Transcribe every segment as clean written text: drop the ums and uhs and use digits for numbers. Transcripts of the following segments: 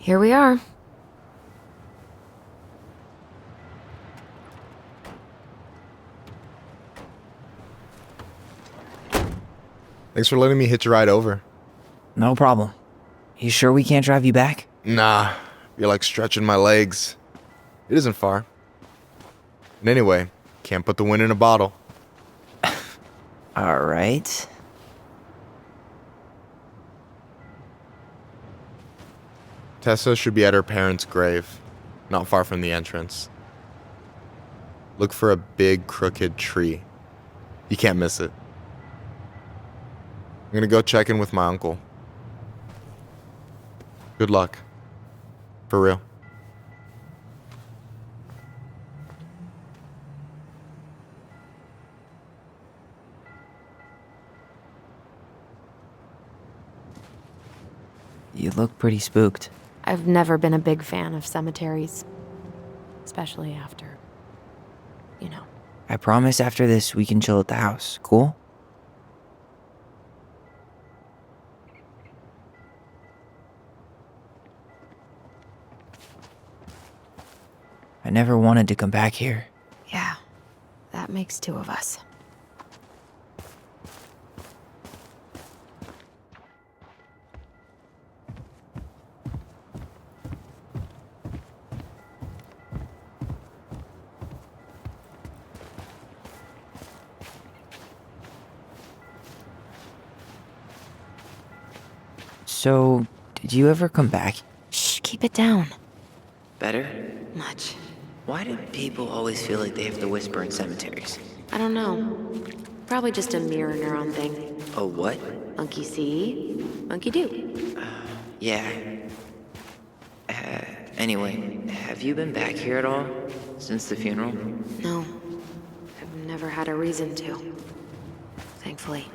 Here we are. Thanks for letting me hitch a ride over. No problem. You sure we can't drive you back? Nah, you're like stretching my legs. It isn't far. And anyway, can't put the wind in a bottle. All right. Tessa should be at her parents' grave, not far from the entrance. Look for a big crooked tree. You can't miss it. I'm gonna go check in with my uncle. Good luck. For real. You look pretty spooked. I've never been a big fan of cemeteries. Especially after, you know. I promise after this we can chill at the house, cool? I never wanted to come back here. Yeah, that makes two of us. So, did you ever come back? Shh, keep it down. Better? Much. Why do people always feel like they have to whisper in cemeteries? I don't know. Probably just a mirror neuron thing. A what? Monkey see, monkey do. Yeah. Anyway, have you been back here at all? Since the funeral? No, I've never had a reason to. Thankfully.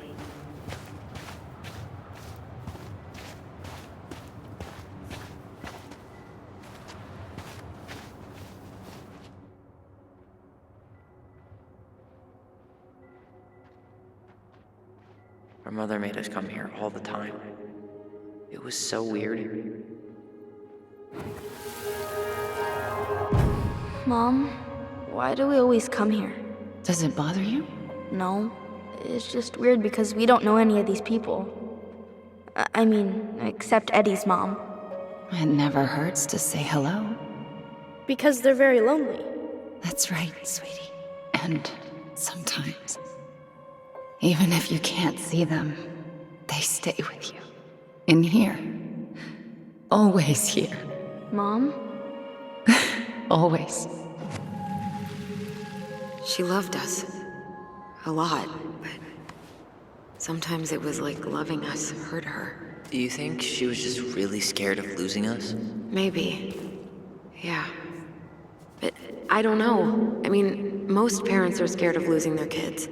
Our mother made us come here all the time. It was so weird. Mom, why do we always come here? Does it bother you? No, it's just weird because we don't know any of these people. I mean, except Eddie's mom. It never hurts to say hello. Because they're very lonely. That's right, sweetie. And sometimes, even if you can't see them, they stay with you. In here. Always here. Mom? Always. She loved us. A lot, but sometimes it was like loving us hurt her. Do you think she was just really scared of losing us? Maybe. Yeah. But I don't know. I mean, most parents are scared of losing their kids.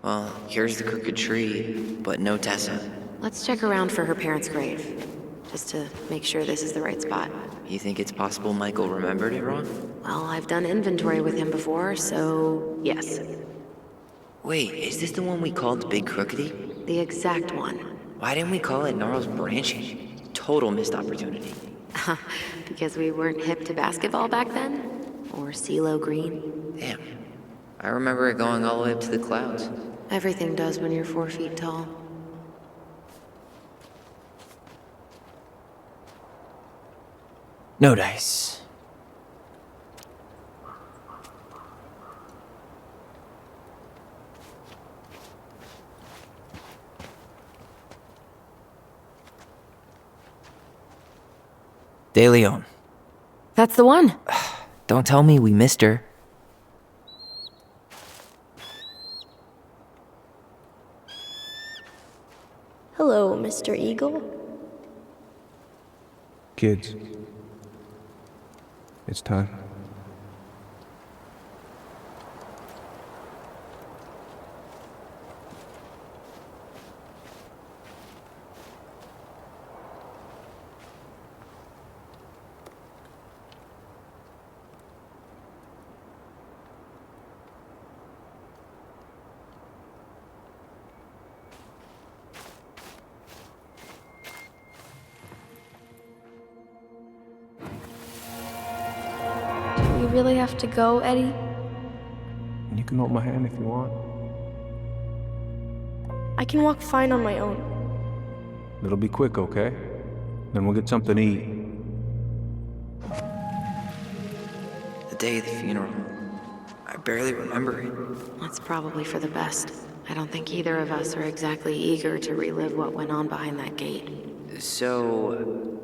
Well, here's the crooked tree, but no Tessa. Let's check around for her parents' grave, just to make sure this is the right spot. You think it's possible Michael remembered it wrong? Well, I've done inventory with him before, so yes. Wait, is this the one we called Big Crookedy? The exact one. Why didn't we call it Gnarl's Branching? Total missed opportunity. Because we weren't hip to basketball back then? Or CeeLo Green? Damn. I remember it going all the way up to the clouds. Everything does when you're 4 feet tall. No dice. De Leon. That's the one. Don't tell me we missed her. Hello, Mr. Eagle. Kids, it's time. Do we really have to go, Eddie? You can hold my hand if you want. I can walk fine on my own. It'll be quick, okay? Then we'll get something to eat. The day of the funeral. I barely remember it. That's probably for the best. I don't think either of us are exactly eager to relive what went on behind that gate. So...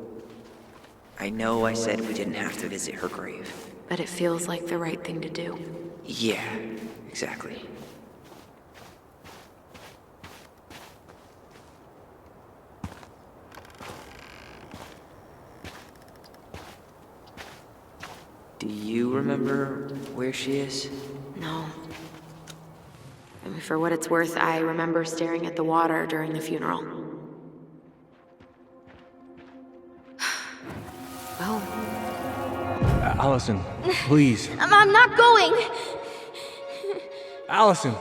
I know I said we didn't have to visit her grave. But it feels like the right thing to do. Yeah, exactly. Do you remember where she is? No. I mean, for what it's worth, I remember staring at the water during the funeral. Well, Allison, please. I'm not going! Allison,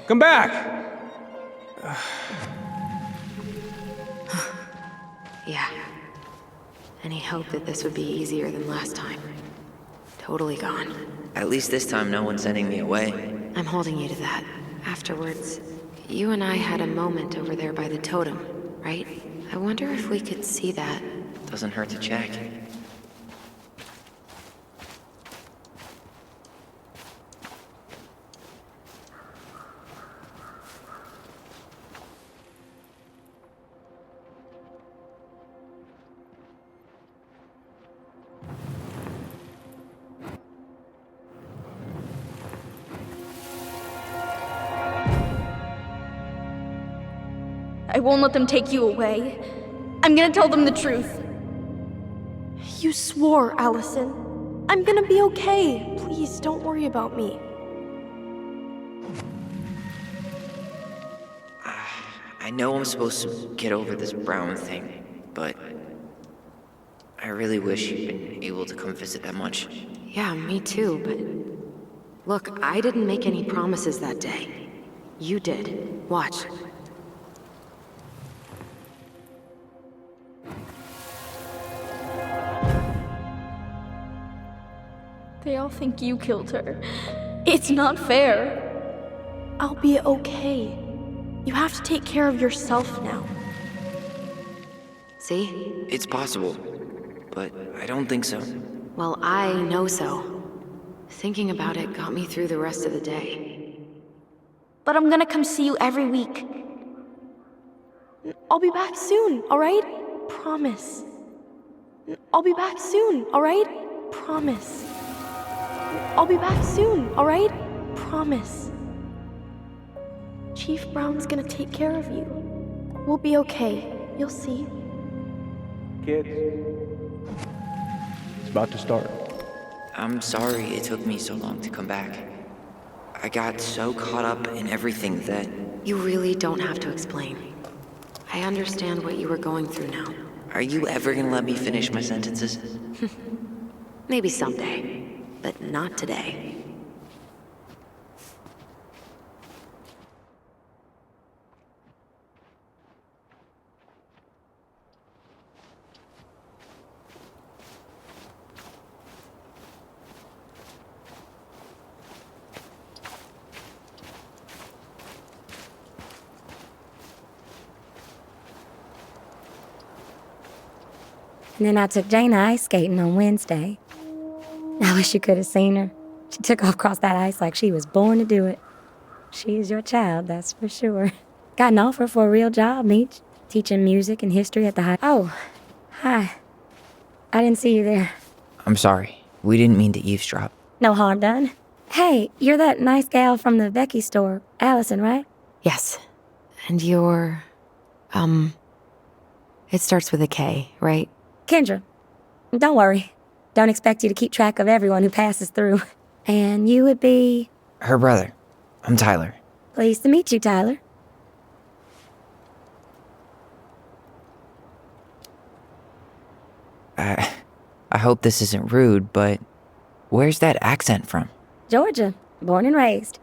come back! yeah. Any hope that this would be easier than last time? Totally gone. At least this time no one's sending me away. I'm holding you to that. Afterwards, you and I had a moment over there by the totem, right? I wonder if we could see that. Doesn't hurt to check. I won't let them take you away. I'm gonna tell them the truth. You swore, Allison. I'm gonna be okay. Please, don't worry about me. I know I'm supposed to get over this Brown thing, but I really wish you'd been able to come visit that much. Yeah, me too, but... Look, I didn't make any promises that day. You did. Watch. They all think you killed her. It's not fair. I'll be okay. You have to take care of yourself now. See? It's possible, but I don't think so. Well, I know so. Thinking about it got me through the rest of the day. But I'm gonna come see you every week. I'll be back soon, alright? Promise. I'll be back soon, alright? Promise. I'll be back soon, alright? Promise. Chief Brown's gonna take care of you. We'll be okay. You'll see. Kids, it's about to start. I'm sorry it took me so long to come back. I got so caught up in everything that... You really don't have to explain. I understand what you were going through now. Are you ever gonna let me finish my sentences? Maybe someday, but not today. And then I took Jana ice skating on Wednesday. I wish you could have seen her. She took off across that ice like she was born to do it. She is your child, that's for sure. Got an offer for a real job, Meech. Teaching music and history at the high... Oh, hi. I didn't see you there. I'm sorry. We didn't mean to eavesdrop. No harm done. Hey, you're that nice gal from the Becky store, Allison, right? Yes. And you're... It starts with a K, right? Kendra. Don't worry. Don't expect you to keep track of everyone who passes through. And you would be... Her brother. I'm Tyler. Pleased to meet you, Tyler. I hope this isn't rude, but where's that accent from? Georgia. Born and raised.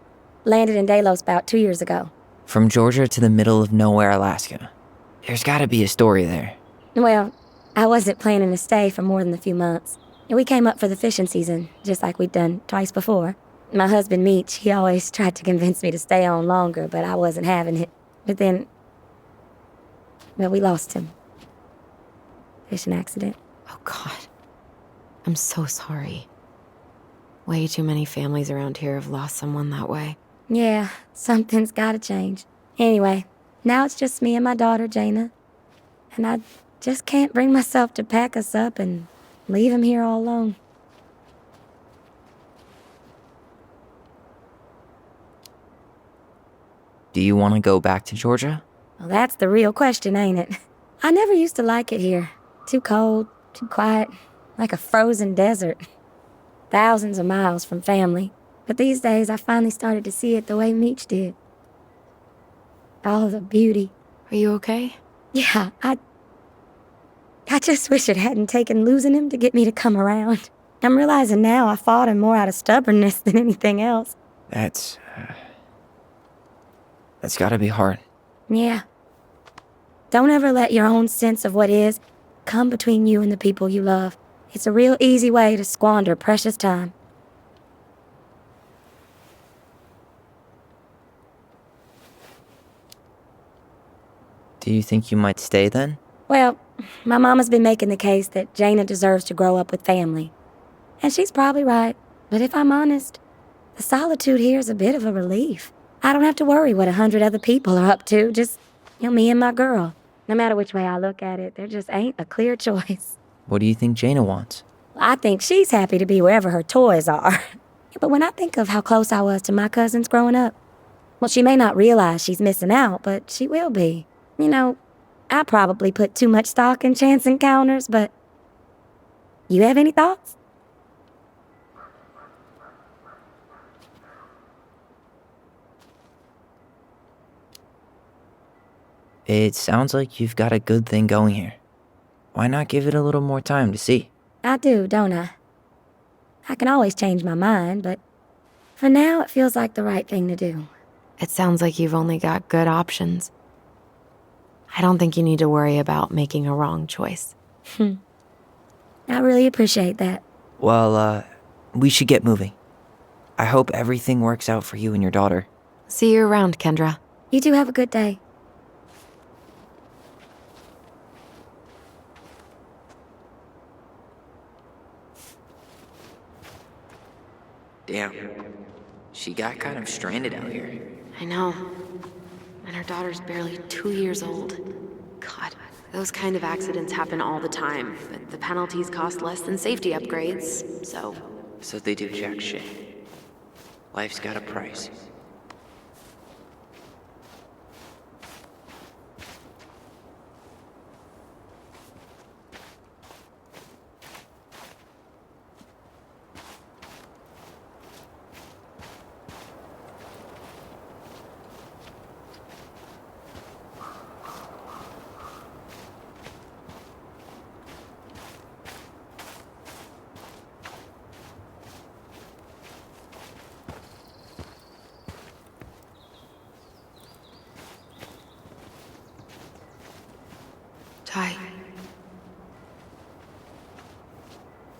Landed in Delos about 2 years ago. From Georgia to the middle of nowhere, Alaska. There's gotta be a story there. Well, I wasn't planning to stay for more than a few months. We came up for the fishing season, just like we'd done twice before. My husband, Meech, he always tried to convince me to stay on longer, but I wasn't having it. But then... Well, we lost him. Fishing accident. Oh, God. I'm so sorry. Way too many families around here have lost someone that way. Yeah, something's gotta change. Anyway, now it's just me and my daughter, Jana. And I just can't bring myself to pack us up and leave him here all alone. Do you want to go back to Georgia? Well, that's the real question, ain't it? I never used to like it here. Too cold, too quiet, like a frozen desert. Thousands of miles from family. But these days, I finally started to see it the way Meech did. All the beauty. Are you okay? Yeah, I just wish it hadn't taken losing him to get me to come around. I'm realizing now I fought him more out of stubbornness than anything else. That's gotta be hard. Yeah. Don't ever let your own sense of what is come between you and the people you love. It's a real easy way to squander precious time. Do you think you might stay then? Well, my mama's been making the case that Jana deserves to grow up with family. And she's probably right. But if I'm honest, the solitude here is a bit of a relief. I don't have to worry what 100 other people are up to, just, me and my girl. No matter which way I look at it, there just ain't a clear choice. What do you think Jana wants? I think she's happy to be wherever her toys are. But when I think of how close I was to my cousins growing up, well, she may not realize she's missing out, but she will be. I probably put too much stock in chance encounters, but... You have any thoughts? It sounds like you've got a good thing going here. Why not give it a little more time to see? I do, don't I? I can always change my mind, but for now it feels like the right thing to do. It sounds like you've only got good options. I don't think you need to worry about making a wrong choice. I really appreciate that. Well, We should get moving. I hope everything works out for you and your daughter. See you around, Kendra. You two have a good day. Damn. She got kind of stranded out here. I know. And her daughter's barely 2 years old. God, those kind of accidents happen all the time, but the penalties cost less than safety upgrades, so... So they do jack shit. Life's got a price. Ty.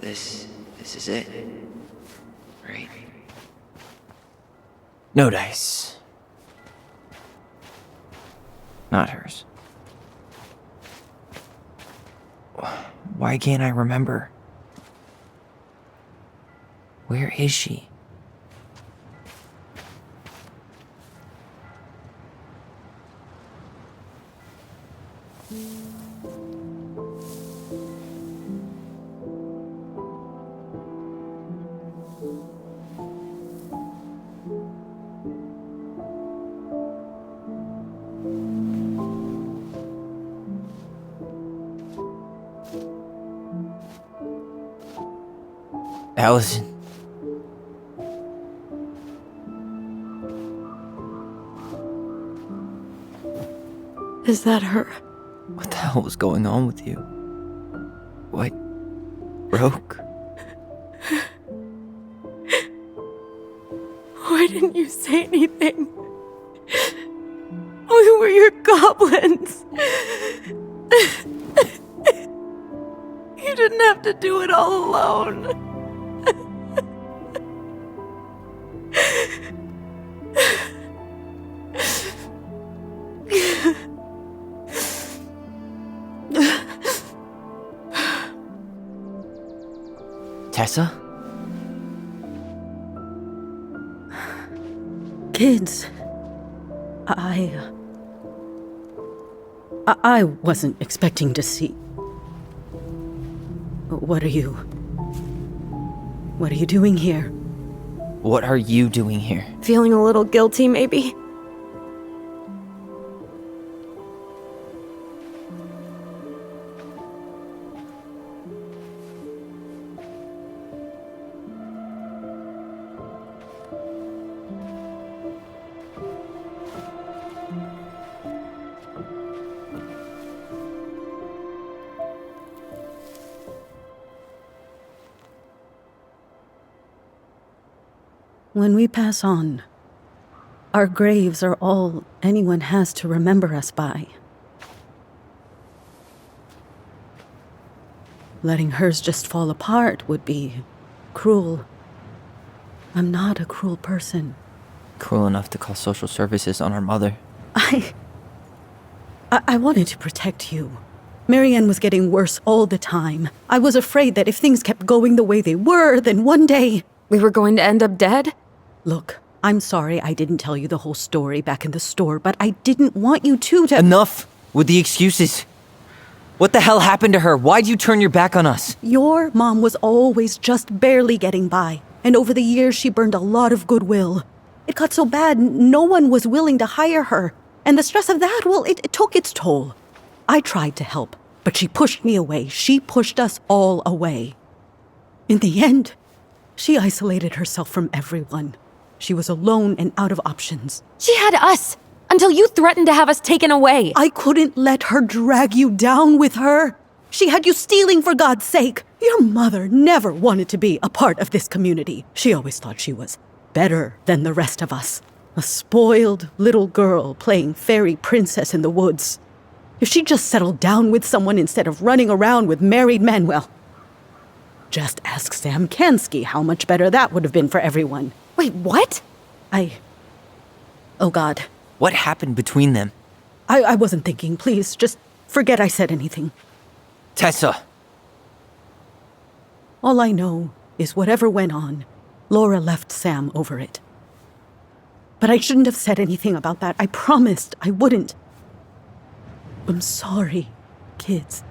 This is it. Right? No dice. Not hers. Why can't I remember? Where is she? Allison. Is that her? What the hell was going on with you? What broke? Why didn't you say anything? We were your goblins. You didn't have to do it all alone. Tessa? Kids, I wasn't expecting to see. What are you doing here? What are you doing here? Feeling a little guilty, maybe? When we pass on, our graves are all anyone has to remember us by. Letting hers just fall apart would be cruel. I'm not a cruel person. Cruel enough to call social services on our mother. I wanted to protect you. Marianne was getting worse all the time. I was afraid that if things kept going the way they were, then one day... We were going to end up dead? Look, I'm sorry I didn't tell you the whole story back in the store, but I didn't want you to... Enough with the excuses. What the hell happened to her? Why'd you turn your back on us? Your mom was always just barely getting by, and over the years she burned a lot of goodwill. It got so bad, no one was willing to hire her, and the stress of that, well, it took its toll. I tried to help, but she pushed me away. She pushed us all away. In the end, she isolated herself from everyone. She was alone and out of options. She had us! Until you threatened to have us taken away! I couldn't let her drag you down with her. She had you stealing for God's sake. Your mother never wanted to be a part of this community. She always thought she was better than the rest of us. A spoiled little girl playing fairy princess in the woods. If she just settled down with someone instead of running around with married men, well, Just ask Sam Kansky how much better that would have been for everyone. Wait, what? Oh God. What happened between them? I wasn't thinking. Please, just forget I said anything. Tessa! All I know is whatever went on, Laura left Sam over it. But I shouldn't have said anything about that. I promised I wouldn't. I'm sorry, kids.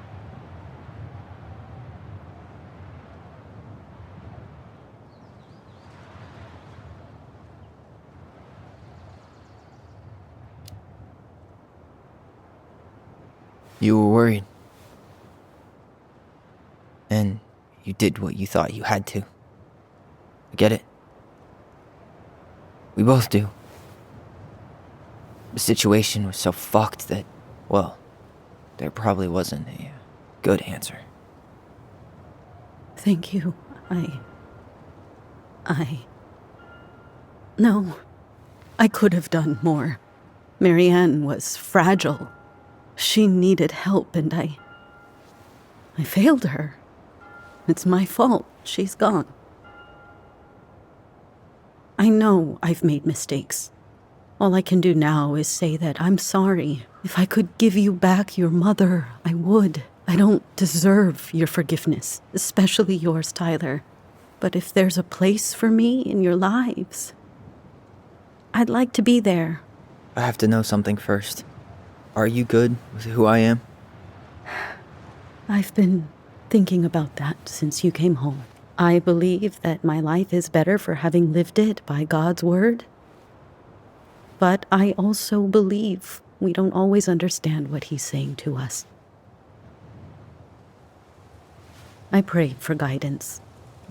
You were worried. And you did what you thought you had to. I get it. We both do. The situation was so fucked that, well, there probably wasn't a good answer. Thank you. No, I could have done more. Marianne was fragile. She needed help, and I failed her. It's my fault. She's gone. I know I've made mistakes. All I can do now is say that I'm sorry. If I could give you back your mother, I would. I don't deserve your forgiveness, especially yours, Tyler. But if there's a place for me in your lives, I'd like to be there. I have to know something first. Are you good with who I am? I've been thinking about that since you came home. I believe that my life is better for having lived it by God's word. But I also believe we don't always understand what He's saying to us. I prayed for guidance,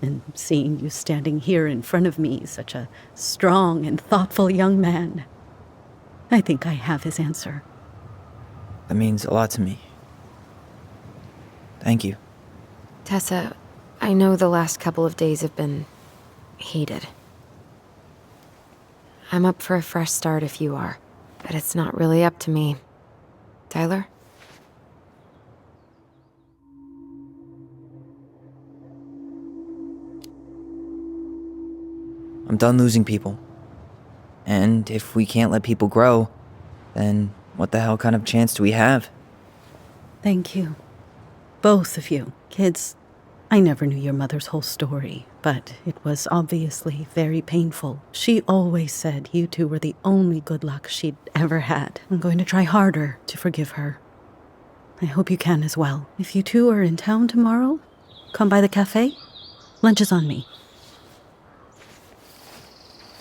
and seeing you standing here in front of me, such a strong and thoughtful young man, I think I have His answer. That means a lot to me. Thank you. Tessa, I know the last couple of days have been heated. I'm up for a fresh start if you are, but it's not really up to me. Tyler? I'm done losing people. And if we can't let people grow, then what the hell kind of chance do we have? Thank you. Both of you. Kids, I never knew your mother's whole story, but it was obviously very painful. She always said you two were the only good luck she'd ever had. I'm going to try harder to forgive her. I hope you can as well. If you two are in town tomorrow, come by the cafe. Lunch is on me.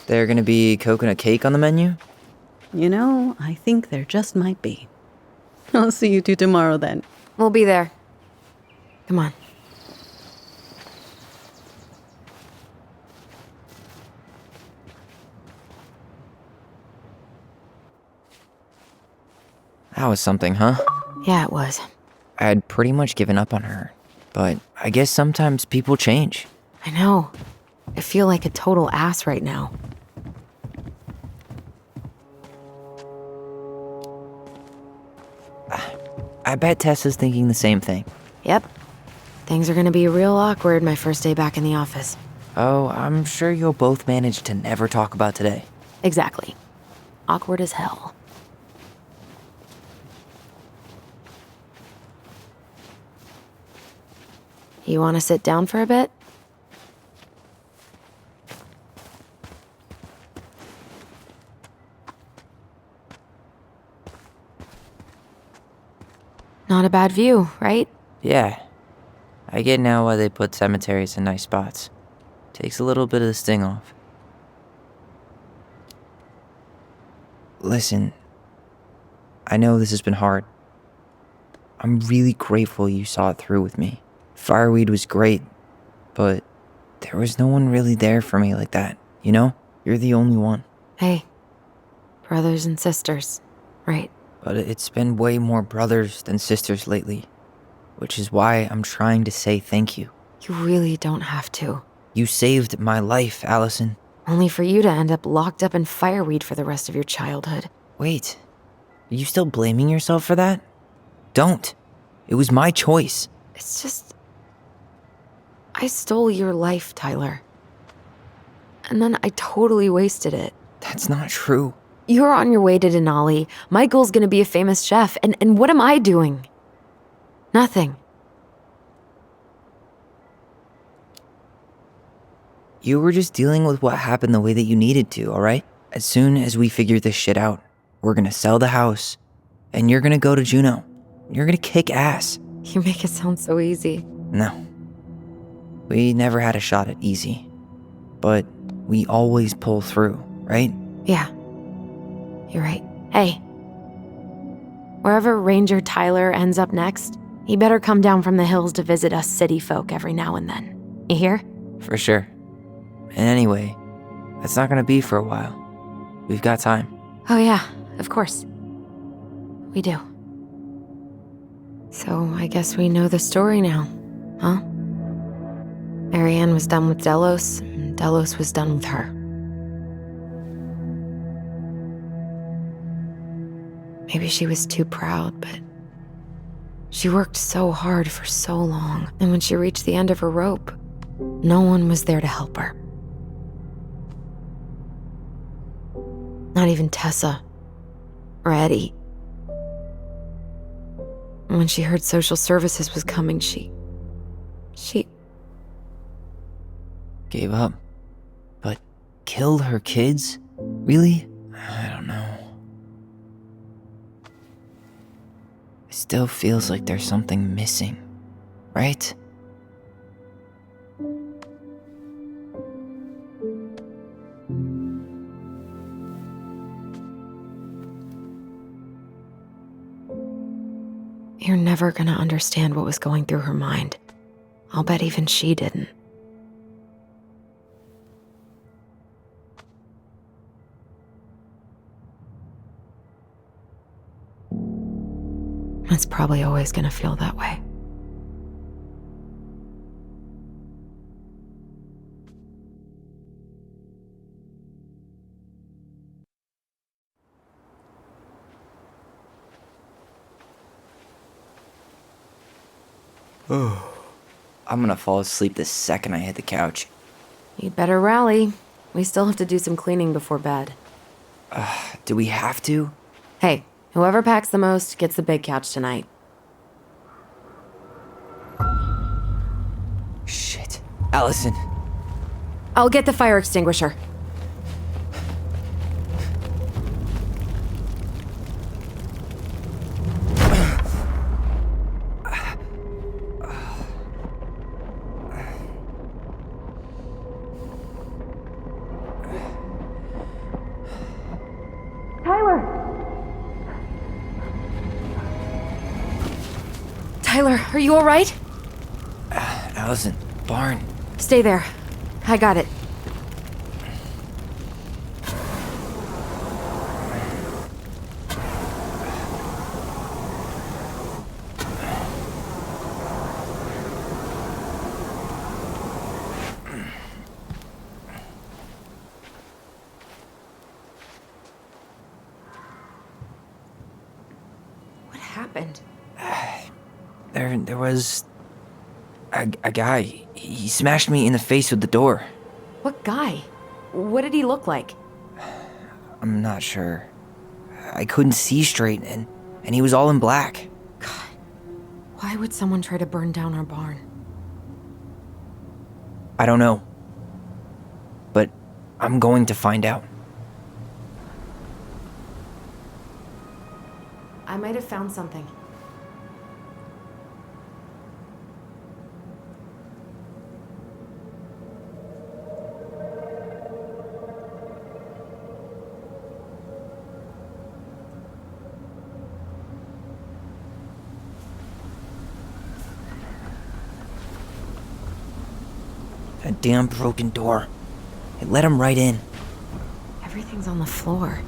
There gonna be coconut cake on the menu? You know, I think there just might be. I'll see you two tomorrow then. We'll be there. Come on. That was something, huh? Yeah, it was. I had pretty much given up on her, but I guess sometimes people change. I know. I feel like a total ass right now. I bet Tessa's thinking the same thing. Yep. Things are gonna be real awkward my first day back in the office. Oh, I'm sure you'll both manage to never talk about today. Exactly. Awkward as hell. You wanna sit down for a bit? Not a bad view, right? Yeah. I get now why they put cemeteries in nice spots. Takes a little bit of the sting off. Listen, I know this has been hard. I'm really grateful you saw it through with me. Fireweed was great, but there was no one really there for me like that, you know? You're the only one. Hey, brothers and sisters, right? But it's been way more brothers than sisters lately, which is why I'm trying to say thank you. You really don't have to. You saved my life, Allison. Only for you to end up locked up in fireweed for the rest of your childhood. Wait, are you still blaming yourself for that? Don't. It was my choice. It's just... I stole your life, Tyler. And then I totally wasted it. That's not true. You're on your way to Denali. Michael's gonna be a famous chef, and what am I doing? Nothing. You were just dealing with what happened the way that you needed to, alright? As soon as we figure this shit out, we're gonna sell the house, and you're gonna go to Juneau. You're gonna kick ass. You make it sound so easy. No. We never had a shot at easy. But we always pull through, right? Yeah. You're right. Hey. Wherever Ranger Tyler ends up next, he better come down from the hills to visit us city folk every now and then. You hear? For sure. And anyway, that's not gonna be for a while. We've got time. Oh yeah, of course. We do. So I guess we know the story now, huh? Marianne was done with Delos, and Delos was done with her. Maybe she was too proud, but she worked so hard for so long, and when she reached the end of her rope, no one was there to help her. Not even Tessa or Eddie. When she heard social services was coming, she Gave up. But killed her kids? Really? I don't know. It still feels like there's something missing, right? You're never gonna understand what was going through her mind. I'll bet even she didn't. It's probably always gonna feel that way. I'm gonna fall asleep the second I hit the couch. You'd better rally. We still have to do some cleaning before bed. Do we have to? Hey, whoever packs the most gets the big couch tonight. Shit. Allison. I'll get the fire extinguisher. Tyler, are you all right? Allison, barn. Stay there. I got it. What happened? There was a guy. He smashed me in the face with the door. What guy? What did he look like? I'm not sure. I couldn't see straight, and he was all in black. God, why would someone try to burn down our barn? I don't know. But I'm going to find out. I might have found something. A damn broken door. It let him right in. Everything's on the floor.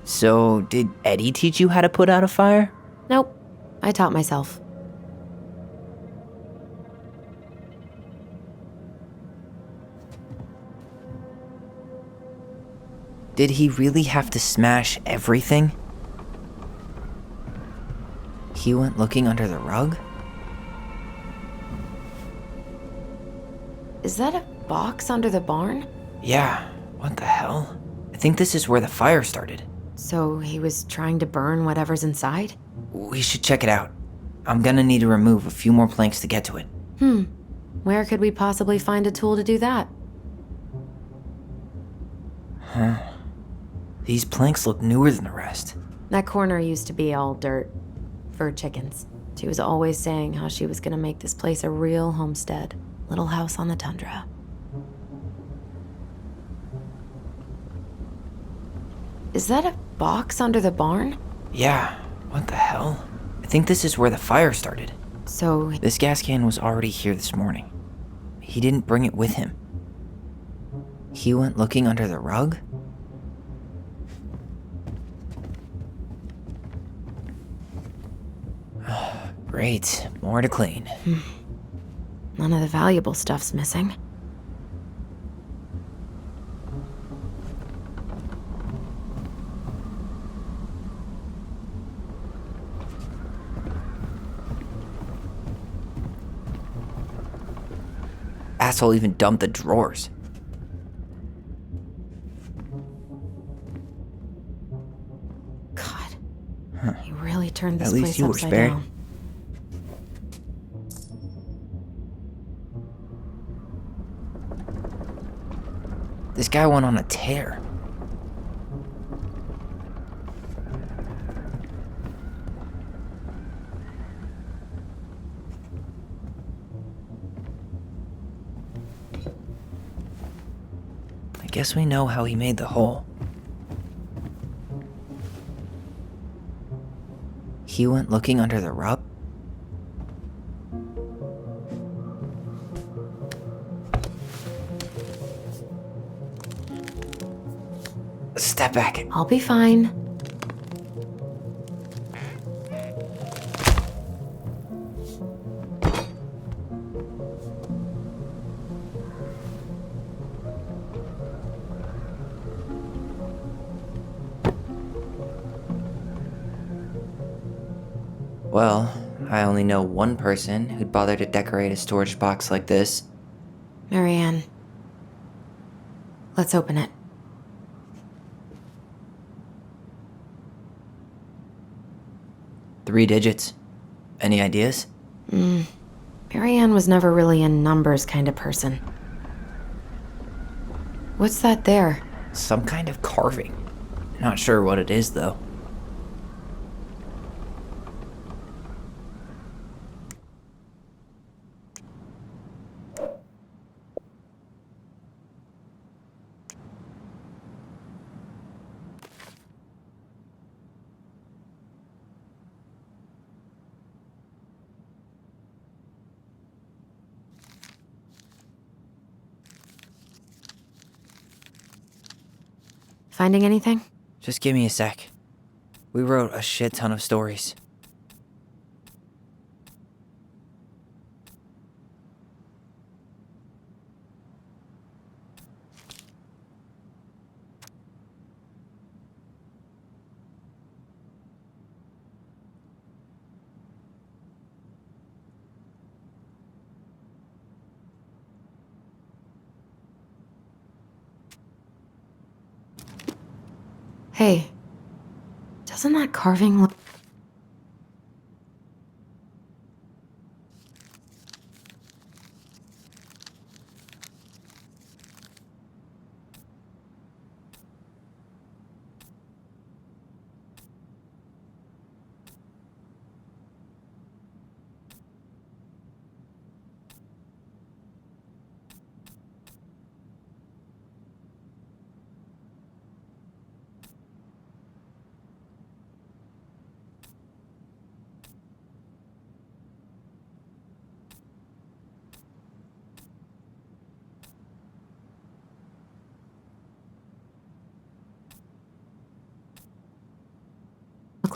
So, did Eddie teach you how to put out a fire? Nope. I taught myself. Did he really have to smash everything? He went looking under the rug? Is that a box under the barn? Yeah, what the hell? I think this is where the fire started. So he was trying to burn whatever's inside? We should check it out. I'm gonna need to remove a few more planks to get to it. Where could we possibly find a tool to do that? These planks look newer than the rest. That corner used to be all dirt for chickens. She was always saying how she was gonna make this place a real homestead. Little house on the tundra. Is that a box under the barn? Yeah, what the hell? I think this is where the fire started. So, This gas can was already here this morning. He didn't bring it with him. He went looking under the rug? Great, more to clean. none of the valuable stuff's missing. Asshole even dumped the drawers. God. He really turned this At least place you were upside spared. down. This guy went on a tear. I guess we know how he made the hole. He went looking under the rug? Step back. I'll be fine. Well, I only know one person who'd bother to decorate a storage box like this. Marianne. Let's open it. Three digits. Any ideas? Marianne was never really a numbers kind of person. What's that there? Some kind of carving. Not sure what it is, though. Finding anything? Just give me a sec. We wrote a shit ton of stories. Hey, doesn't that carving look...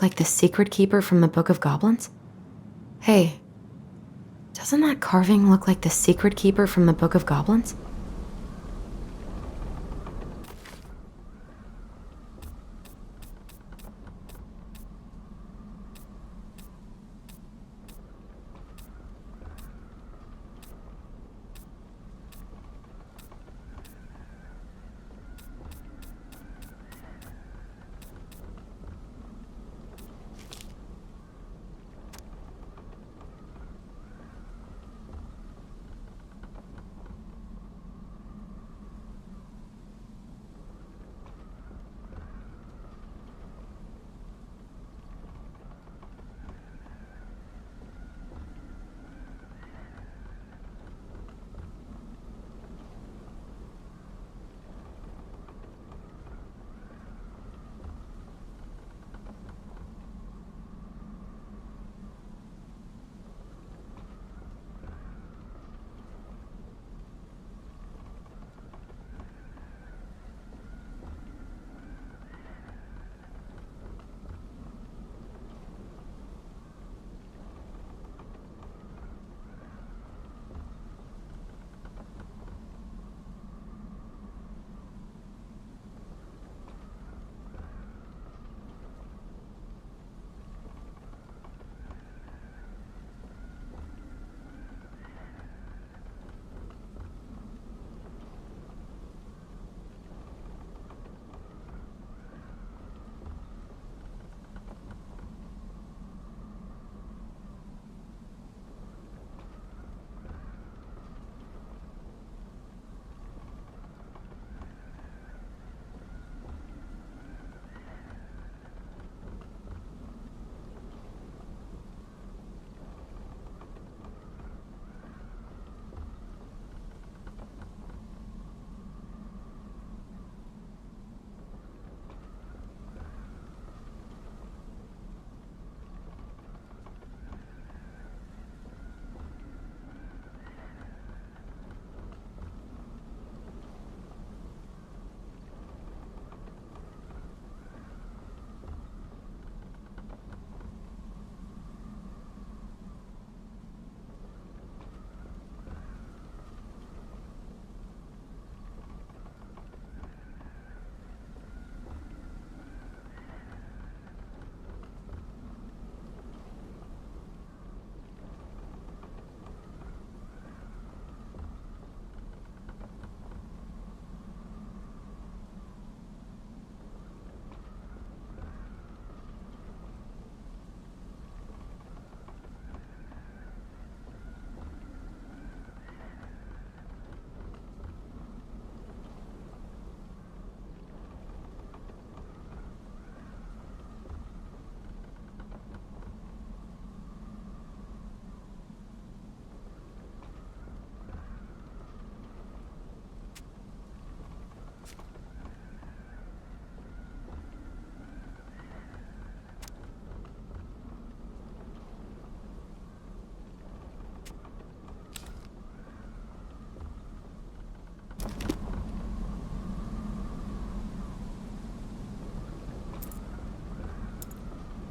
look like the secret keeper from the Book of Goblins? Hey, doesn't that carving look like the secret keeper from the Book of Goblins?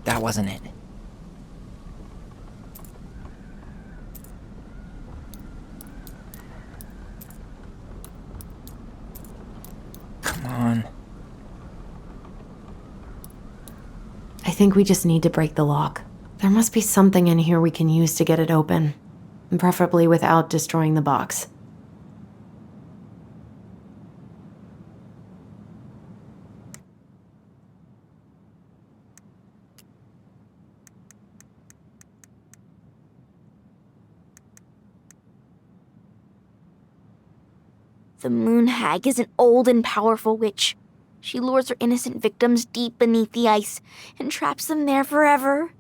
That wasn't it. Come on. I think we just need to break the lock. There must be something in here we can use to get it open, preferably without destroying the box. The Moon Hag is an old and powerful witch. She lures her innocent victims deep beneath the ice and traps them there forever.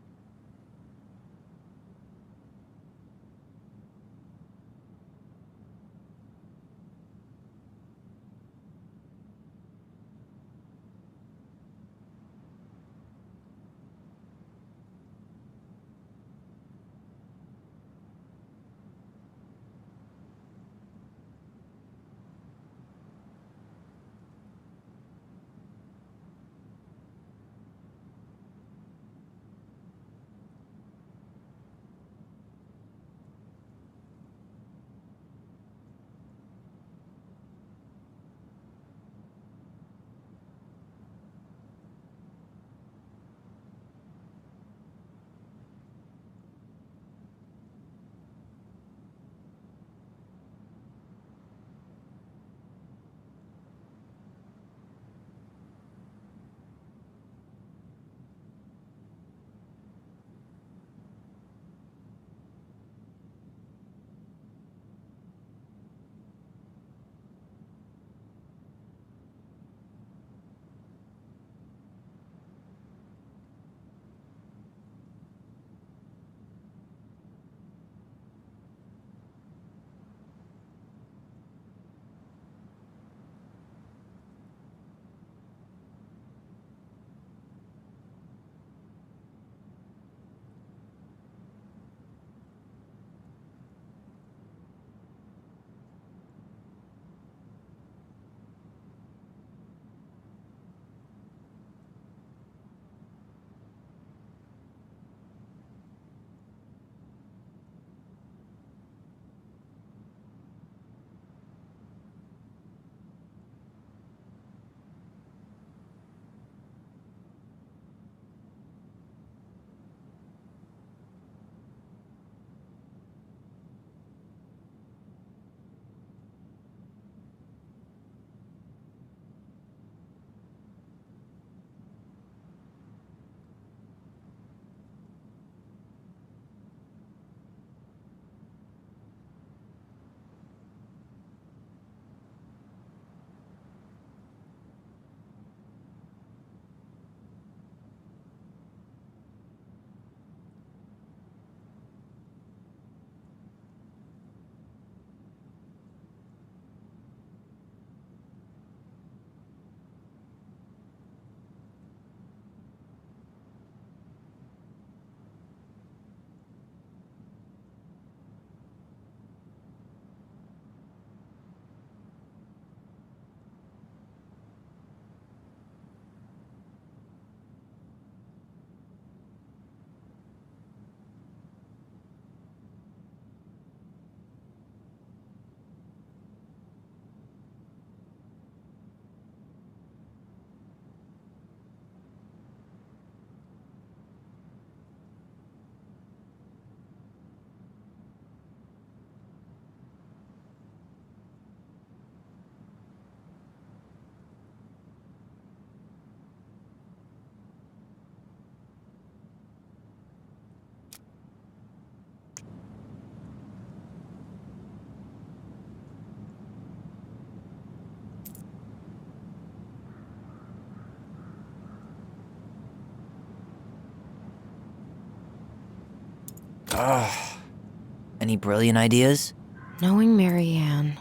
Any brilliant ideas? Knowing Marianne,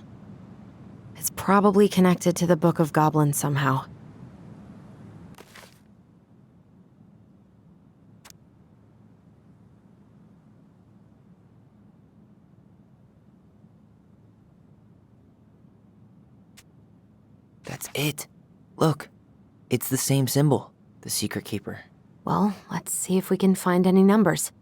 it's probably connected to the Book of Goblins somehow. That's it. Look, it's the same symbol, the Secret Keeper. Well, let's see if we can find any numbers.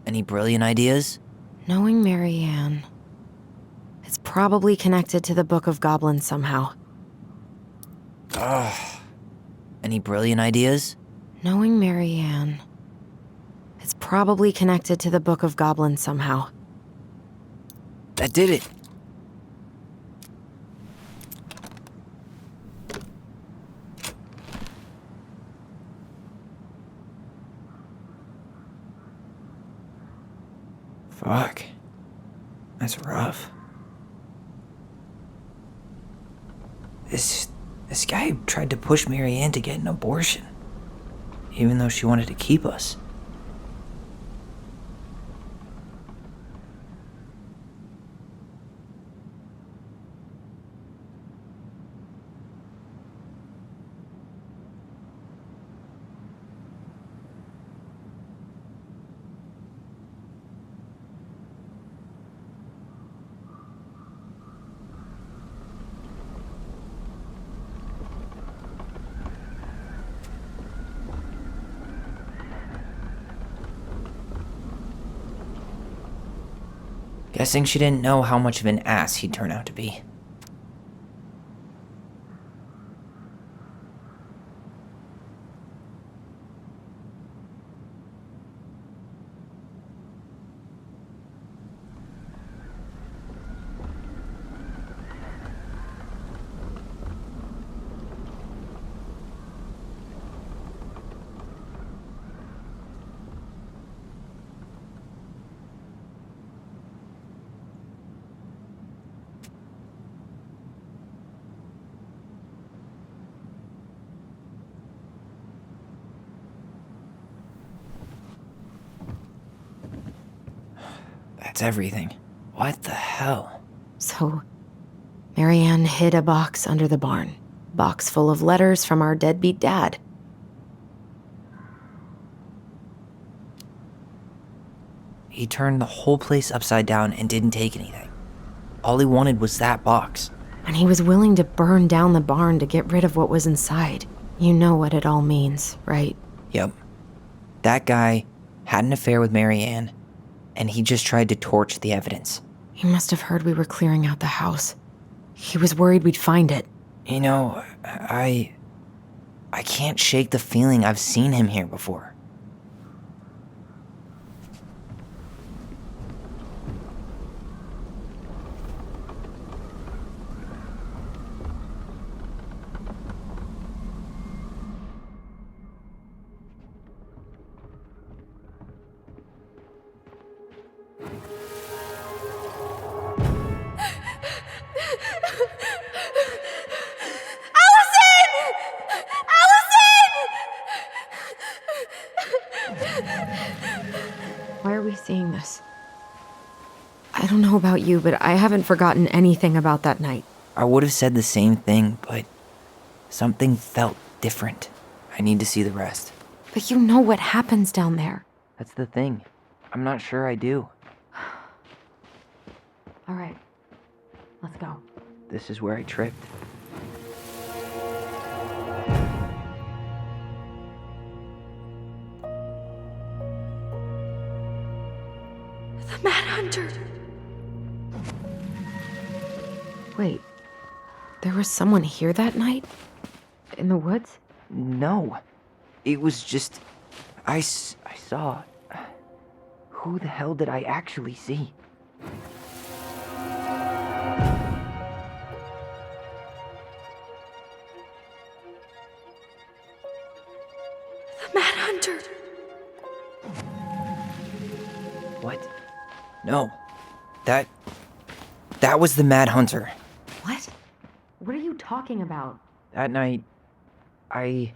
Any brilliant ideas? Knowing Marianne. It's probably connected to the Book of Goblins somehow. Any brilliant ideas? Knowing Marianne. It's probably connected to the Book of Goblins somehow. That did it. Fuck. That's rough. This guy tried to push Marianne to get an abortion, even though she wanted to keep us. Guessing she didn't know how much of an ass he'd turn out to be. That's everything. What the hell? So, Marianne hid a box under the barn. Box full of letters from our deadbeat dad. He turned the whole place upside down and didn't take anything. All he wanted was that box. And he was willing to burn down the barn to get rid of what was inside. You know what it all means, right? Yep. That guy had an affair with Marianne, and he just tried to torch the evidence. He must have heard we were clearing out the house. He was worried we'd find it. You know, I can't shake the feeling I've seen him here before. Why are we seeing this? I don't know about you, but I haven't forgotten anything about that night. I would have said the same thing, but something felt different. I need to see the rest. But you know what happens down there. That's the thing. I'm not sure I do. All right, let's go. This is where I tripped. The Mad Hunter. Wait, there was someone here that night? In the woods? No. It was just... I saw... Who the hell did I actually see? The Mad Hunter. What? No. That was the Mad Hunter. What? What are you talking about? That night, I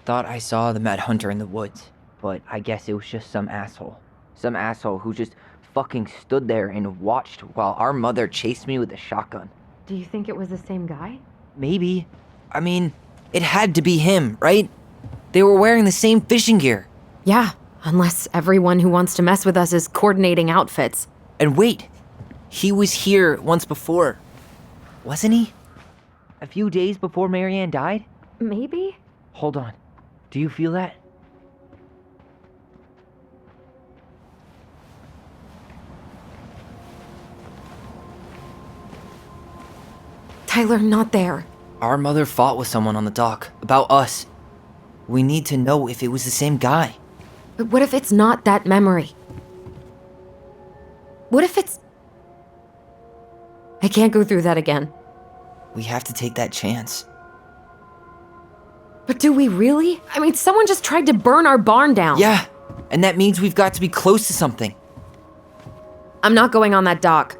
thought I saw the Mad Hunter in the woods, but I guess it was just some asshole. Some asshole who just fucking stood there and watched while our mother chased me with a shotgun. Do you think it was the same guy? Maybe. I mean, it had to be him, right? They were wearing the same fishing gear. Yeah, unless everyone who wants to mess with us is coordinating outfits. And wait, he was here once before, wasn't he? A few days before Marianne died? Maybe? Hold on. Do you feel that? Tyler, not there. Our mother fought with someone on the dock about us. We need to know if it was the same guy. But what if it's not that memory? What if it's... I can't go through that again. We have to take that chance. But do we really? I mean, someone just tried to burn our barn down. Yeah, and that means we've got to be close to something. I'm not going on that dock.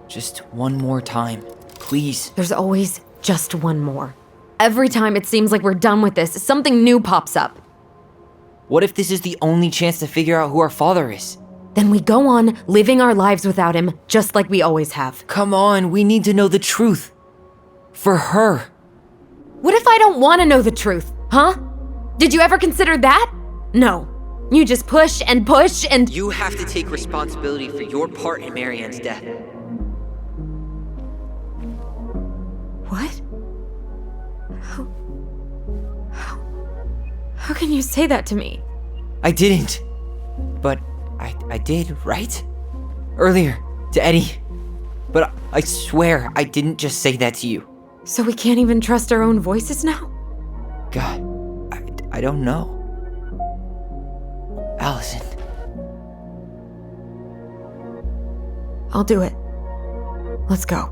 Just one more time, please. There's always just one more. Every time it seems like we're done with this, something new pops up. What if this is the only chance to figure out who our father is? Then we go on living our lives without him, just like we always have. Come on, we need to know the truth. For her. What if I don't want to know the truth, huh? Did you ever consider that? No. You just push and push and... You have to take responsibility for your part in Marianne's death. What? How can you say that to me? I didn't. But I did, right? Earlier, to Eddie. But I swear I didn't just say that to you. So we can't even trust our own voices now? God, I don't know. Allison. I'll do it. Let's go.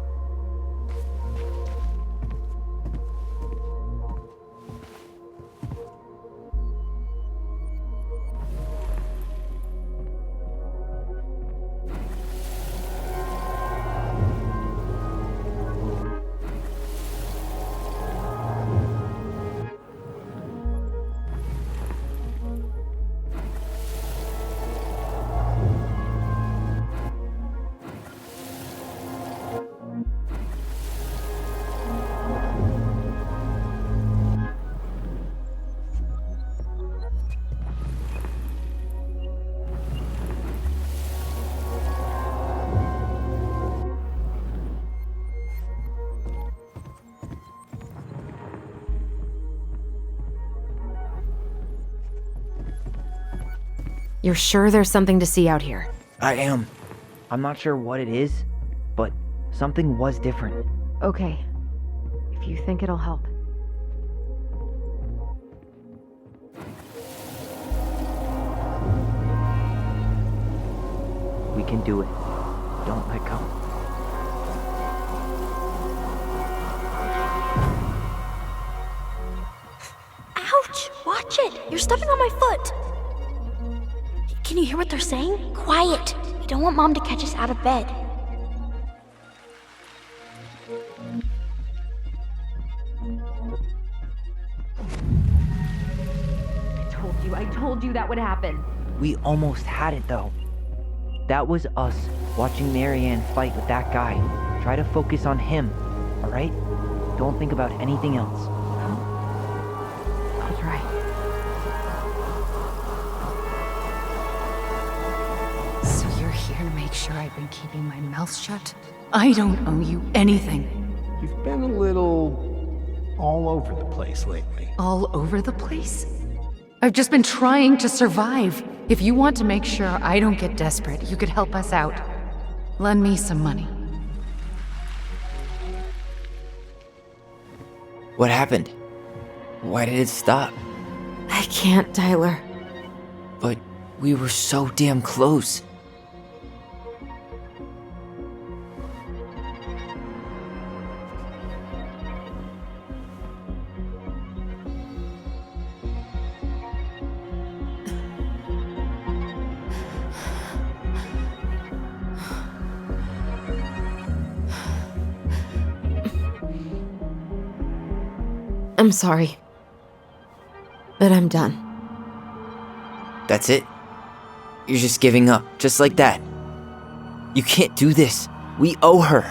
You're sure there's something to see out here? I am. I'm not sure what it is, but something was different. Okay. If you think it'll help. We can do it. Don't let go. Ouch! Watch it! You're stepping on my foot! Can you hear what they're saying? Quiet! We don't want Mom to catch us out of bed. I told you that would happen. We almost had it, though. That was us watching Marianne fight with that guy. Try to focus on him, alright? Don't think about anything else. I'll try. So you're here to make sure I've been keeping my mouth shut? I don't owe you anything. You've been a little all over the place lately. All over the place? I've just been trying to survive. If you want to make sure I don't get desperate, you could help us out. Lend me some money. What happened? Why did it stop? I can't, Tyler. But we were so damn close. I'm sorry. But I'm done. That's it? You're just giving up, just like that. You can't do this. We owe her.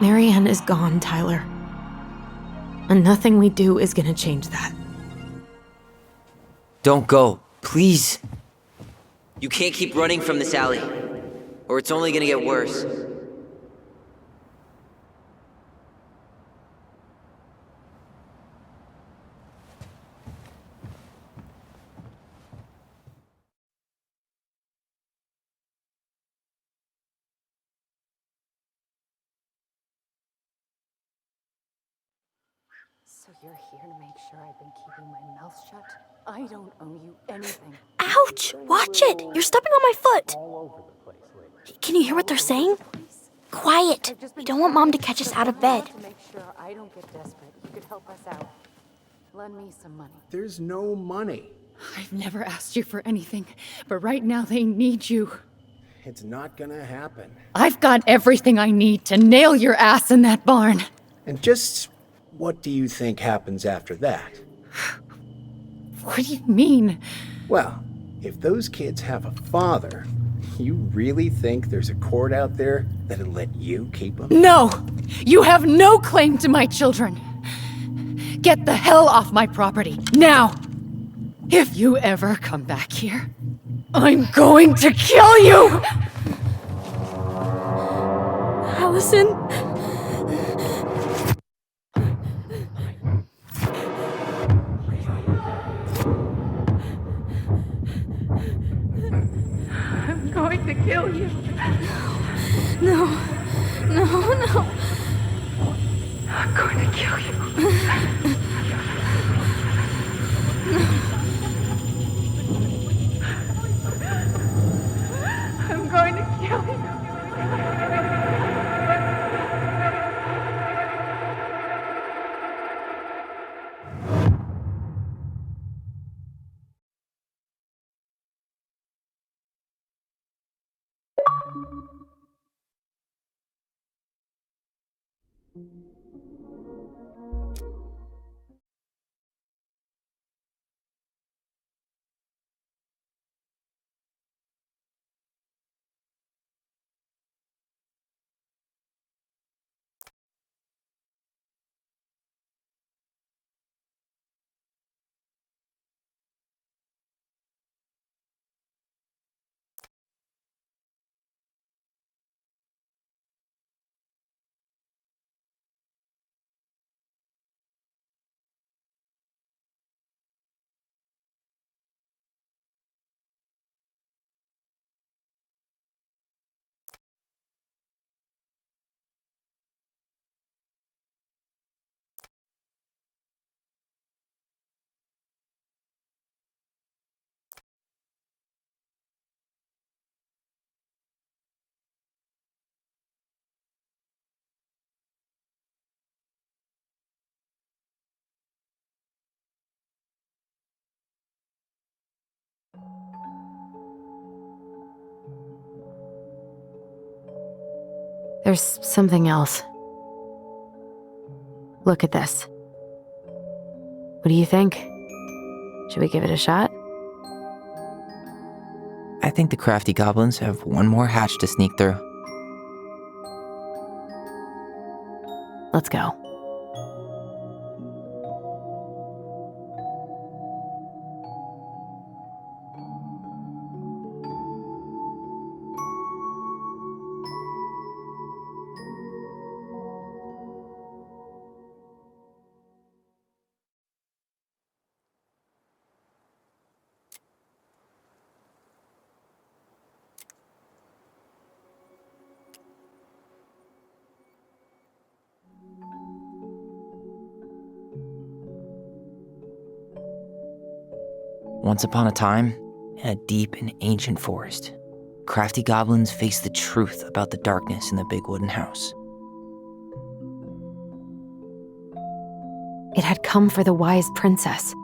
Marianne is gone, Tyler. And nothing we do is gonna change that. Don't go, please. You can't keep running from this alley, or it's only gonna get worse. So you're here to make sure I've been keeping my mouth shut? I don't owe you anything. Ouch! Watch it! You're stepping on my foot! Can you hear what they're saying? Quiet! We don't want Mom to catch us out of bed. To make sure I don't get desperate, you could help us out. Lend me some money. There's no money. I've never asked you for anything, but right now they need you. It's not gonna happen. I've got everything I need to nail your ass in that barn. And just what do you think happens after that? What do you mean? Well, if those kids have a father, you really think there's a court out there that'll let you keep them? No! You have no claim to my children! Get the hell off my property, now! If you ever come back here, I'm going to kill you! Allison? going to kill you. No. No. I'm going to kill you. I'm going to kill you. There's something else. Look at this. What do you think? Should we give it a shot? I think the crafty goblins have one more hatch to sneak through. Let's go. Once upon a time, in a deep and ancient forest, crafty goblins faced the truth about the darkness in the big wooden house. It had come for the wise princess,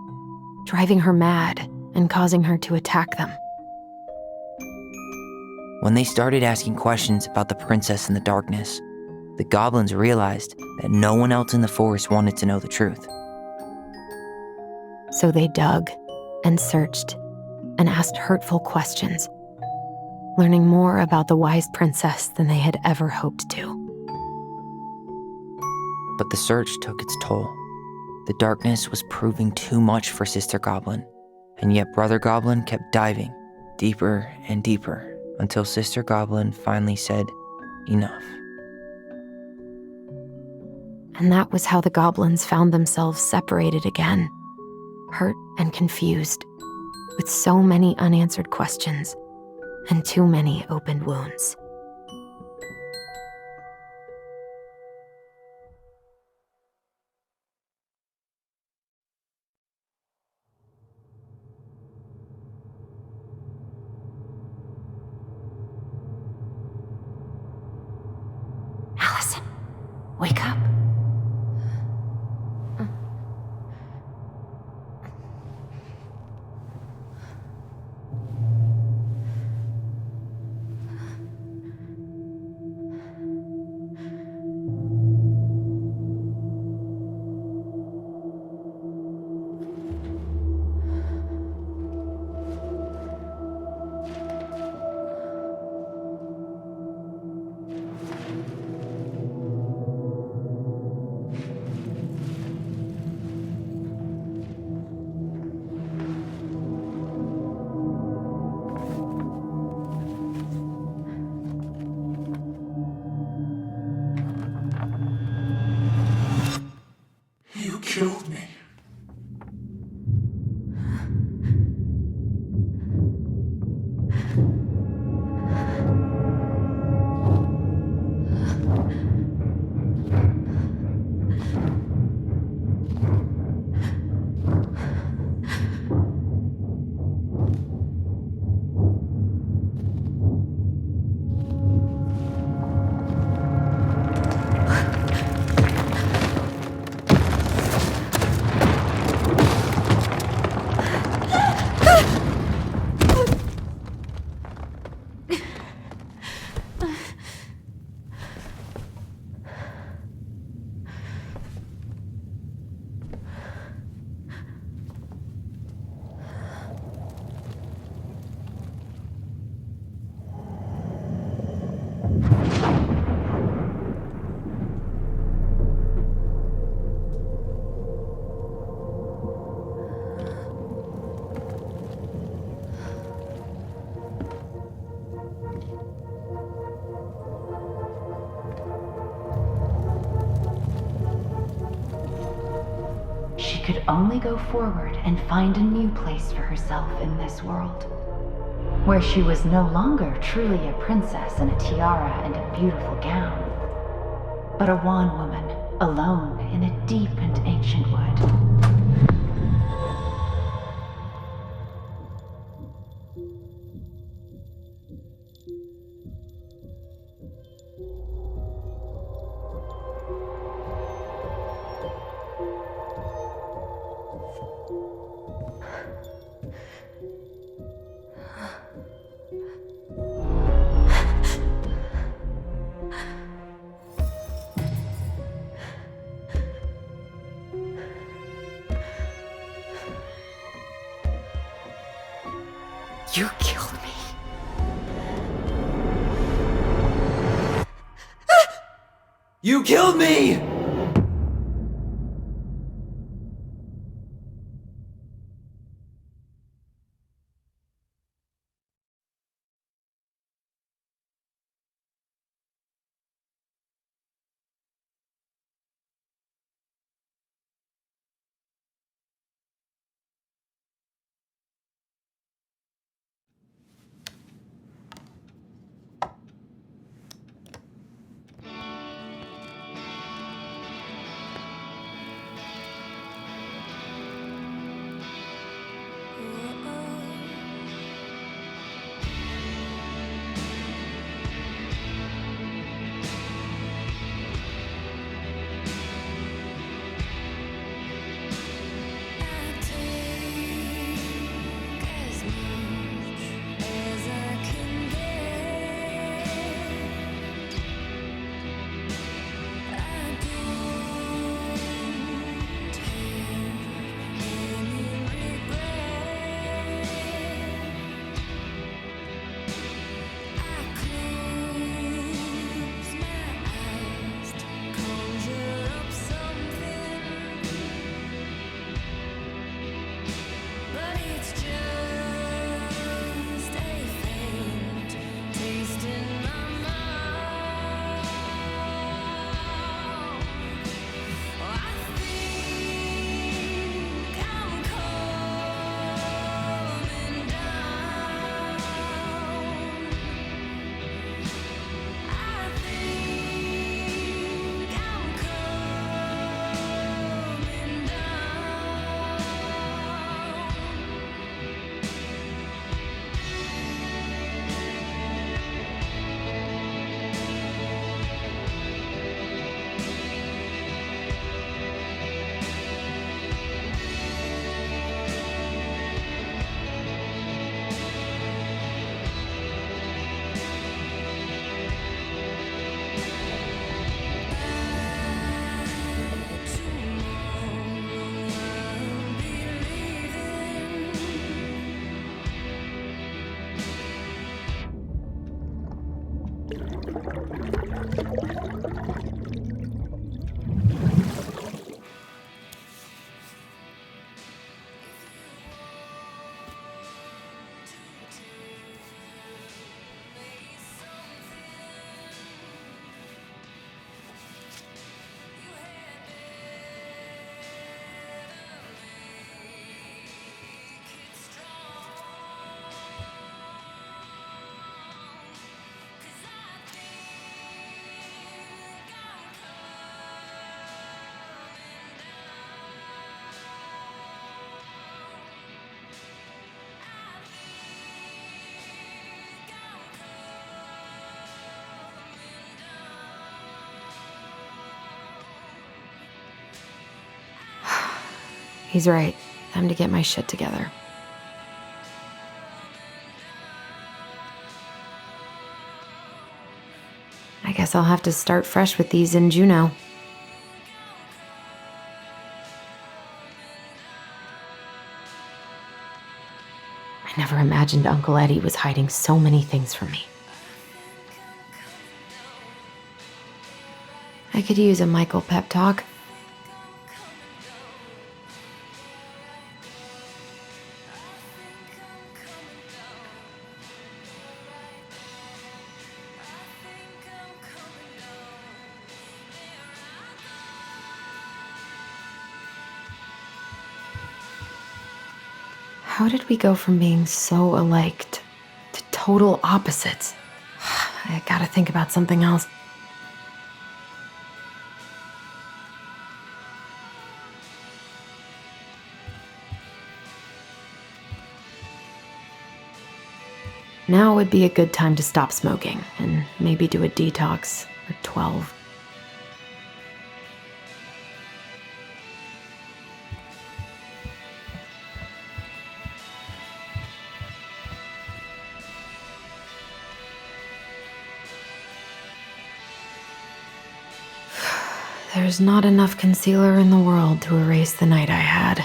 driving her mad and causing her to attack them. When they started asking questions about the princess in the darkness, the goblins realized that no one else in the forest wanted to know the truth. So they dug and searched and asked hurtful questions, learning more about the wise princess than they had ever hoped to. But the search took its toll. The darkness was proving too much for Sister Goblin, and yet Brother Goblin kept diving deeper and deeper until Sister Goblin finally said, enough. And that was how the goblins found themselves separated again, hurt and confused, with so many unanswered questions and too many opened wounds. Allison, wake up. could only go forward and find a new place for herself in this world, where she was no longer truly a princess in a tiara and a beautiful gown, but a wan woman alone in a deep and ancient wood. You killed me. You killed me! He's right. Time to get my shit together. I guess I'll have to start fresh with these in Juneau. I never imagined Uncle Eddie was hiding so many things from me. I could use a Michael pep talk. How did we go from being so alike to total opposites? I gotta think about something else. Now would be a good time to stop smoking and maybe do a detox for 12. There's not enough concealer in the world to erase the night I had.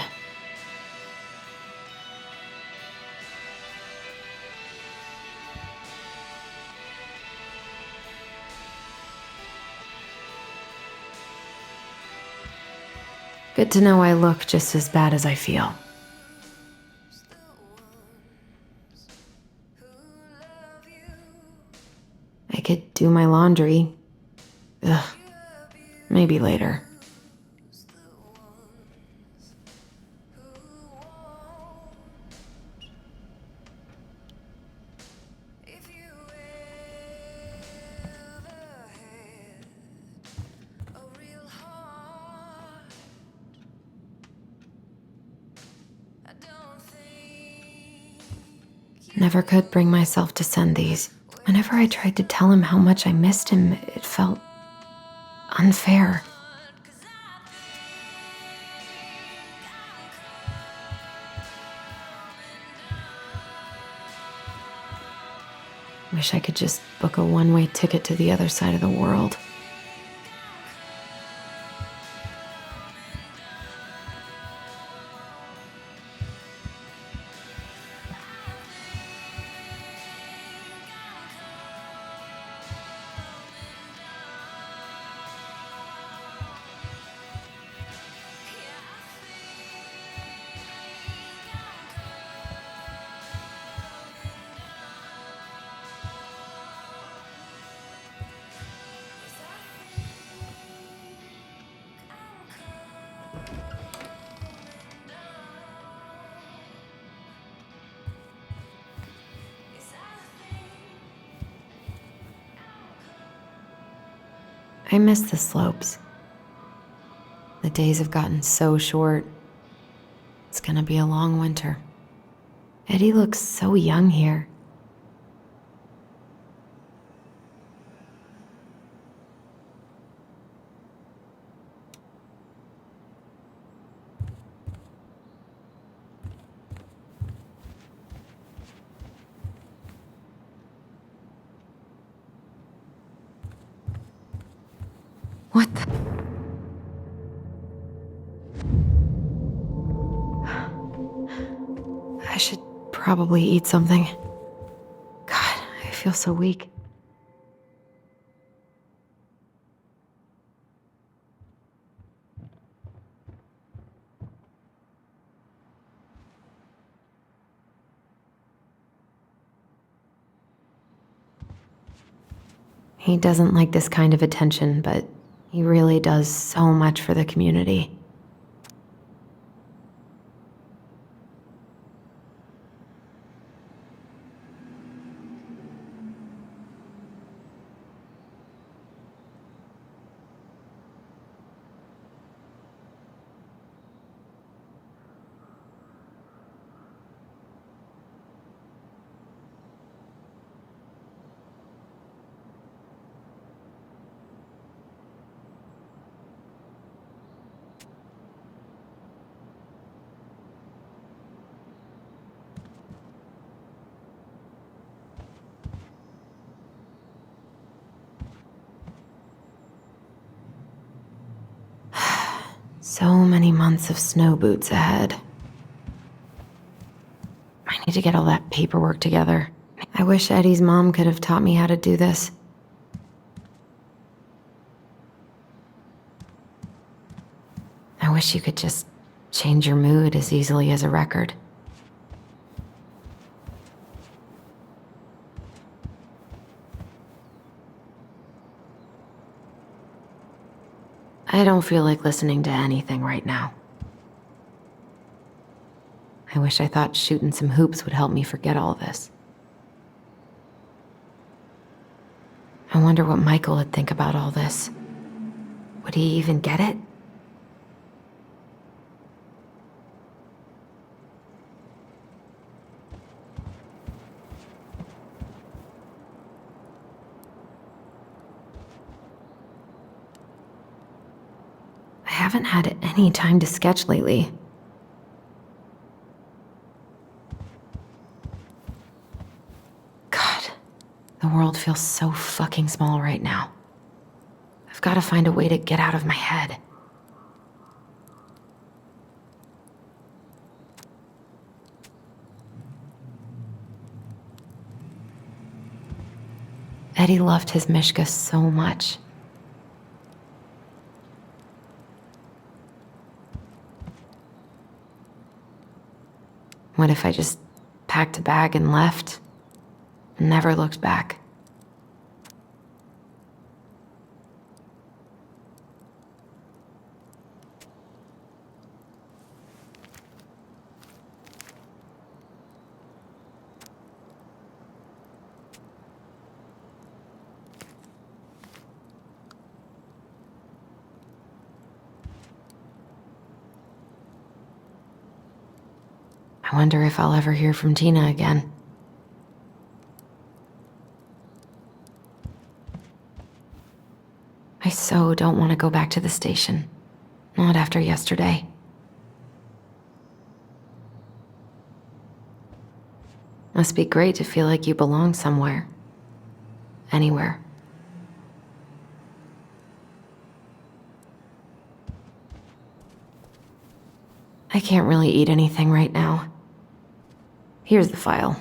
Good to know I look just as bad as I feel. I could do my laundry. Ugh. Maybe later. Never could bring myself to send these. Whenever I tried to tell him how much I missed him, it felt unfair. Wish I could just book a one-way ticket to the other side of the world. I miss the slopes. The days have gotten so short. It's gonna be a long winter. Eddie looks so young here. What the? I should probably eat something. God, I feel so weak. He doesn't like this kind of attention, but he really does so much for the community. So many months of snow boots ahead. I need to get all that paperwork together. I wish Eddie's mom could have taught me how to do this. I wish you could just change your mood as easily as a record. I don't feel like listening to anything right now. I wish I thought shooting some hoops would help me forget all this. I wonder what Michael would think about all this. Would he even get it? I haven't had any time to sketch lately. God, the world feels so fucking small right now. I've got to find a way to get out of my head. Eddie loved his Mishka so much. What if I just packed a bag and left, and never looked back? I wonder if I'll ever hear from Tina again. I so don't want to go back to the station. Not after yesterday. Must be great to feel like you belong somewhere. Anywhere. I can't really eat anything right now. Here's the file.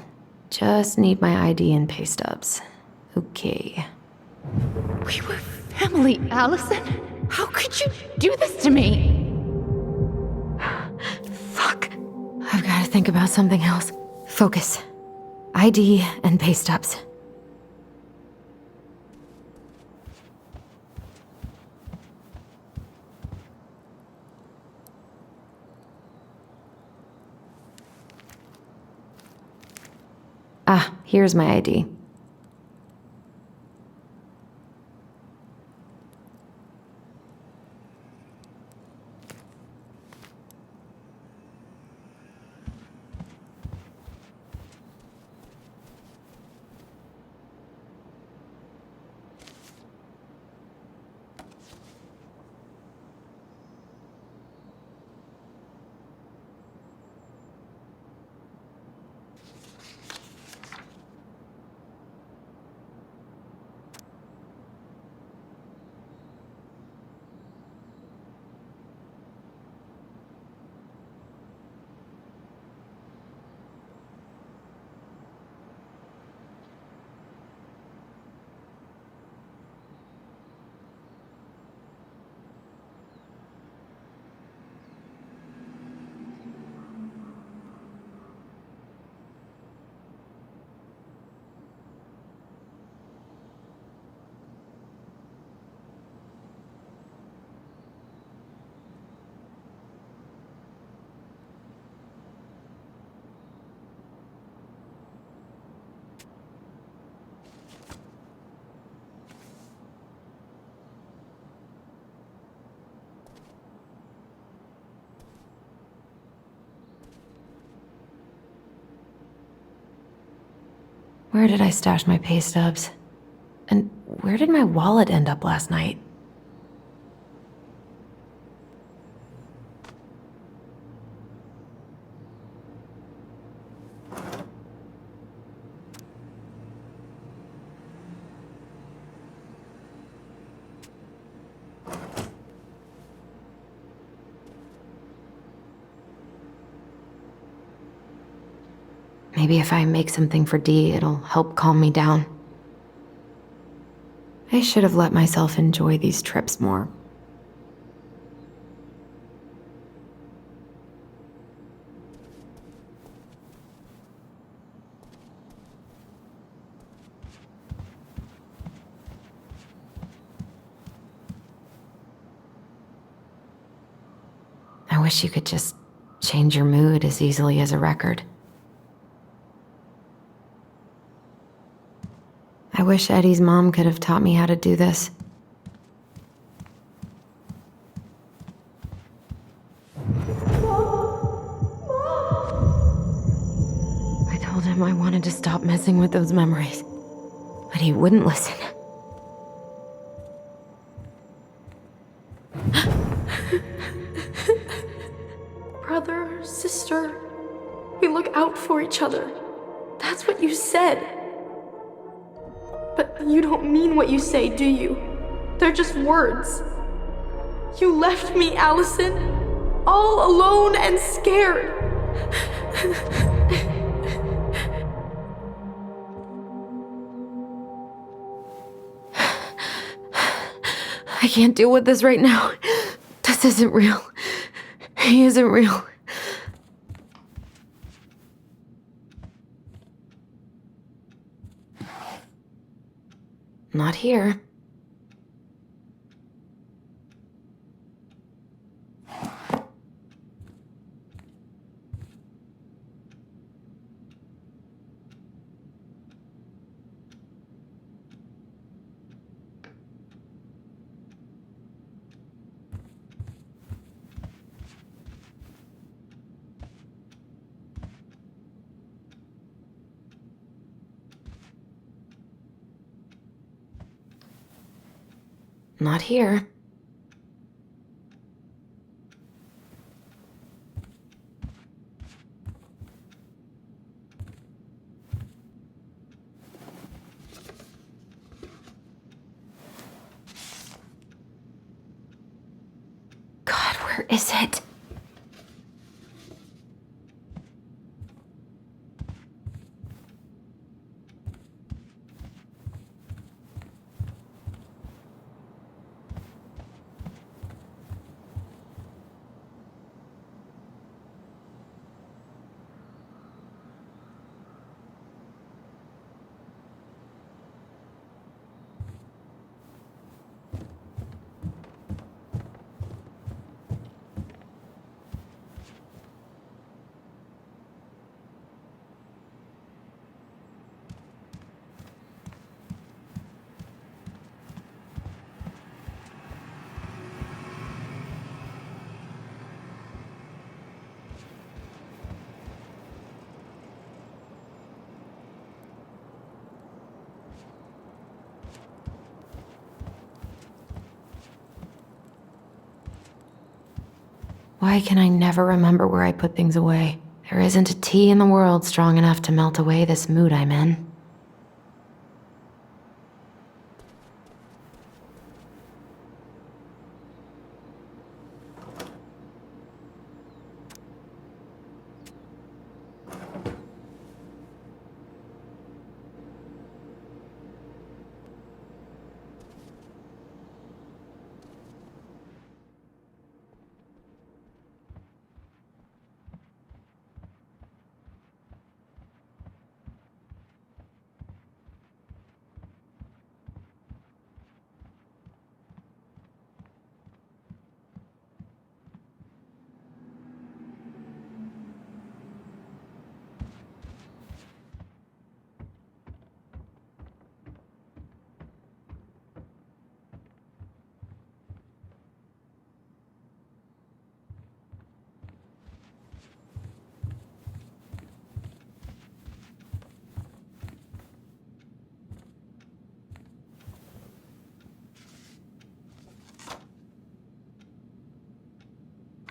Just need my ID and pay stubs. Okay. We were family, Allison. How could you do this to me? Fuck. I've got to think about something else. Focus. ID and pay stubs. Ah, here's my ID. Where did I stash my pay stubs? And where did my wallet end up last night? Maybe if I make something for Dee, it'll help calm me down. I should have let myself enjoy these trips more. I wish you could just change change your mood as easily as a record. I wish Eddie's mom could have taught me how to do this. I told him I wanted to stop messing with those memories, but he wouldn't listen. Brother, sister, we look out for each other. That's what you said. But you don't mean what you say, do you? They're just words. You left me, Allison, all alone and scared. I can't deal with this right now. This isn't real. He isn't real. Not here. Not here. God, where is it? Why can I never remember where I put things away? There isn't a tea in the world strong enough to melt away this mood I'm in.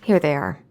Here they are.